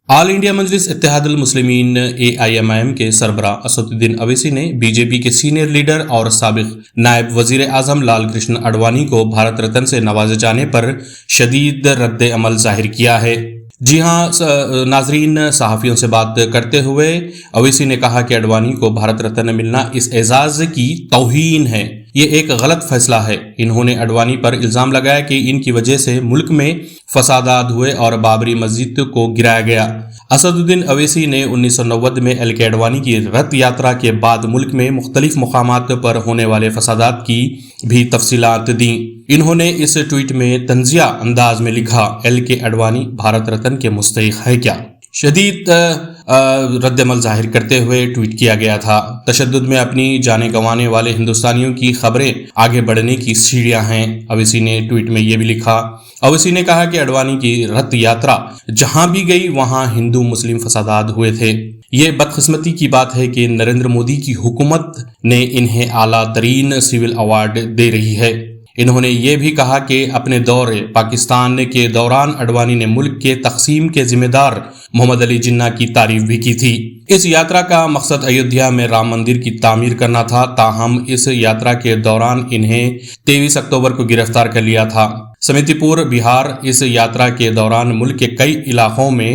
آل India مجلس اتحاد المسلمین AIMIM کے سربراہ اسد الدین اویسی نے بی جے پی کے سینئر لیڈر اور سابق نائب وزیر اعظم لال کرشن اڈوانی کو بھارت رتن سے نوازے جانے پر شدید رد عمل ظاہر کیا ہے۔ جی ہاں ناظرین، صحافیوں سے بات کرتے ہوئے اویسی نے کہا کہ اڈوانی کو بھارت رتن ملنا اس اعزاز کی توہین ہے، یہ ایک غلط فیصلہ ہے۔ انہوں نے اڈوانی پر الزام لگایا کہ ان کی وجہ سے ملک میں فسادات ہوئے اور بابری مسجد کو گرایا گیا۔ اسد الدین اویسی نے 1990 میں LK اڈوانی کی رتھ یاترا کے بعد ملک میں مختلف مقامات پر ہونے والے فسادات کی بھی تفصیلات دیں۔ انہوں نے اس ٹویٹ میں طنزیہ انداز میں لکھا، LK اڈوانی بھارت رتن کے مستحق ہے کیا؟ شدید رد عمل ظاہر کرتے ہوئے ٹویٹ کیا گیا تھا۔ تشدد میں اپنی جانیں گنوانے والے ہندوستانیوں کی خبریں آگے بڑھنے کی سیڑھیاں ہیں۔ اویسی نے ٹویٹ میں یہ بھی لکھا۔ اویسی نے کہا کہ اڈوانی کی رتھ یاترا جہاں بھی گئی وہاں ہندو مسلم فسادات ہوئے تھے۔ یہ بدقسمتی کی بات ہے کہ نریندر مودی کی حکومت نے انہیں اعلیٰ ترین سول ایوارڈ دے رہی ہے۔ انہوں نے یہ بھی کہا کہ اپنے دور پاکستان کے دوران اڈوانی نے ملک کے تقسیم کے ذمہ دار محمد علی جناح کی تعریف بھی کی تھی۔ اس یاترا کا مقصد ایودھیا میں رام مندر کی تعمیر کرنا تھا، تاہم اس یاترا کے دوران انہیں 23 اکتوبر کو گرفتار کر لیا تھا۔ سمیتی پور بہار اس یاترا کے دوران ملک کے کئی علاقوں میں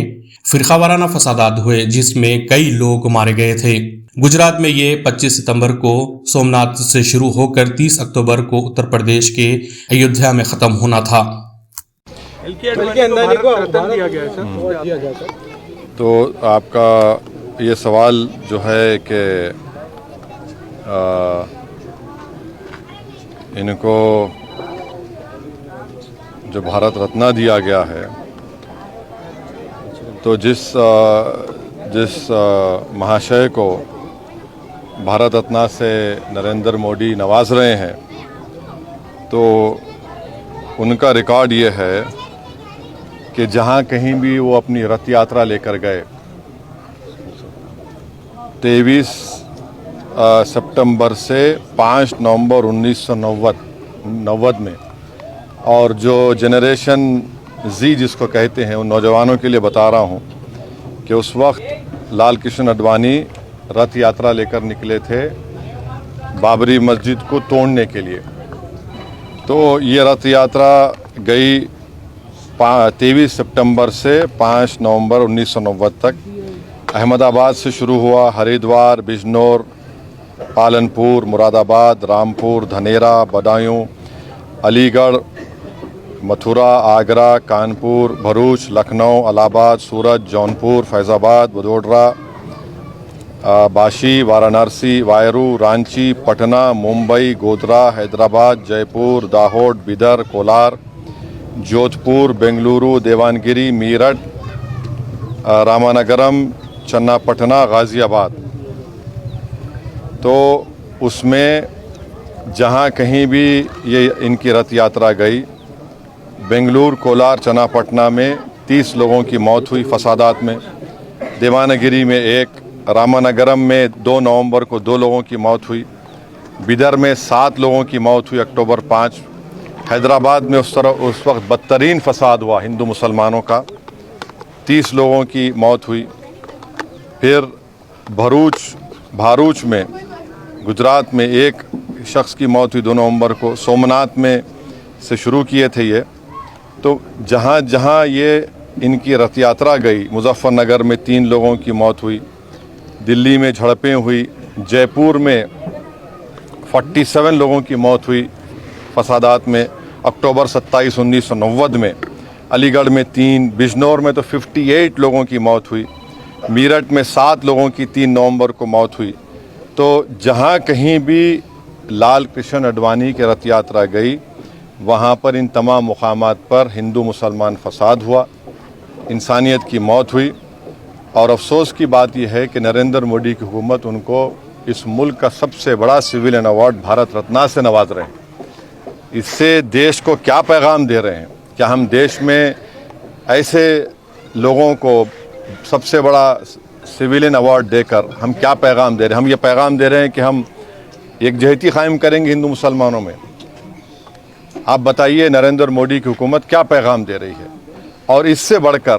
فرقہ وارانہ فسادات ہوئے جس میں کئی لوگ مارے گئے تھے۔ گجرات میں یہ 25 ستمبر کو سومناتھ سے شروع ہو کر 30 اکتوبر کو اتر پردیش کے ایودھیا میں ختم ہونا تھا۔ تو آپ کا یہ سوال جو ہے کہ ان کو جو بھارت رتنا دیا گیا ہے، تو جس مہاشے کو بھارت رتنا سے نریندر مودی نواز رہے ہیں، تو ان کا ریکارڈ یہ ہے کہ جہاں کہیں بھی وہ اپنی رتھ یاترا لے کر گئے 23 سپٹمبر سے 5 نومبر 1990 میں، اور جو جنریشن زی جس کو کہتے ہیں ان نوجوانوں کے لیے بتا رہا ہوں کہ اس وقت لال کرشن اڈوانی رتھ یاترا لے کر نکلے تھے بابری مسجد کو توڑنے کے لیے۔ تو یہ رتھ یاترا گئی 23 سپٹمبر سے 5 نومبر 1990 تک۔ احمد آباد سے شروع ہوا، ہریدوار، بجنور، پالنپور، مراد آباد، رامپور، دھنیرا، بدایوں، علی گڑھ، متھرا، آگرہ، کانپور، بھروچ، لکھنؤ، الہ آباد، سورت، جونپور، فیض آباد، وڈودرا، باشی، وارانسی، وائرو، رانچی، پٹنہ، ممبئی، گودرا، حیدرآباد، جے پور، داہوڈ، بیدر، کولار، جودھ پور، بنگلورو، دیوانگری، میرٹھ، رامانگرم، چنا پٹنہ، غازی آباد۔ تو اس میں جہاں کہیں بھی یہ ان کی رتھ یاترا گئی، بنگلور، کولار، چنا پٹنہ میں 30 لوگوں کی موت ہوئی فسادات میں، دیوانگری میں 1، رامانگرم میں 2 نومبر کو 2 لوگوں کی موت ہوئی، بیدر میں 7 لوگوں کی موت ہوئی اکتوبر 5، حیدرآباد میں اس وقت بدترین فساد ہوا ہندو مسلمانوں کا، 30 لوگوں کی موت ہوئی۔ پھر بھاروچ میں گجرات میں 1 شخص کی موت ہوئی 2 نومبر کو۔ سومناتھ میں سے شروع کیے تھے یہ۔ تو جہاں جہاں یہ ان کی رتھ یاترا گئی، مظفر نگر میں 3 لوگوں کی موت ہوئی، دلی میں جھڑپیں ہوئی، جے پور میں 47 لوگوں کی موت ہوئی فسادات میں اکتوبر 27، 1990 میں، علی گڑھ میں 3، بجنور میں تو 58 لوگوں کی موت ہوئی، میرٹھ میں 7 لوگوں کی 3 نومبر کو موت ہوئی۔ تو جہاں کہیں بھی لال کرشن اڈوانی کی رتھ یاترا گئی، وہاں پر ان تمام مقامات پر ہندو مسلمان فساد ہوا، انسانیت کی موت ہوئی۔ اور افسوس کی بات یہ ہے کہ نریندر مودی کی حکومت ان کو اس ملک کا سب سے بڑا سویلین ایوارڈ بھارت رتنا سے نواز رہے ہیں۔ اس سے دیش کو کیا پیغام دے رہے ہیں؟ کیا ہم دیش میں ایسے لوگوں کو سب سے بڑا سویلین ایوارڈ دے کر ہم کیا پیغام دے رہے ہیں؟ ہم یہ پیغام دے رہے ہیں کہ ہم یکجہتی قائم کریں گے ہندو مسلمانوں میں۔ آپ بتائیے نریندر مودی کی حکومت کیا پیغام دے رہی ہے؟ اور اس سے بڑھ کر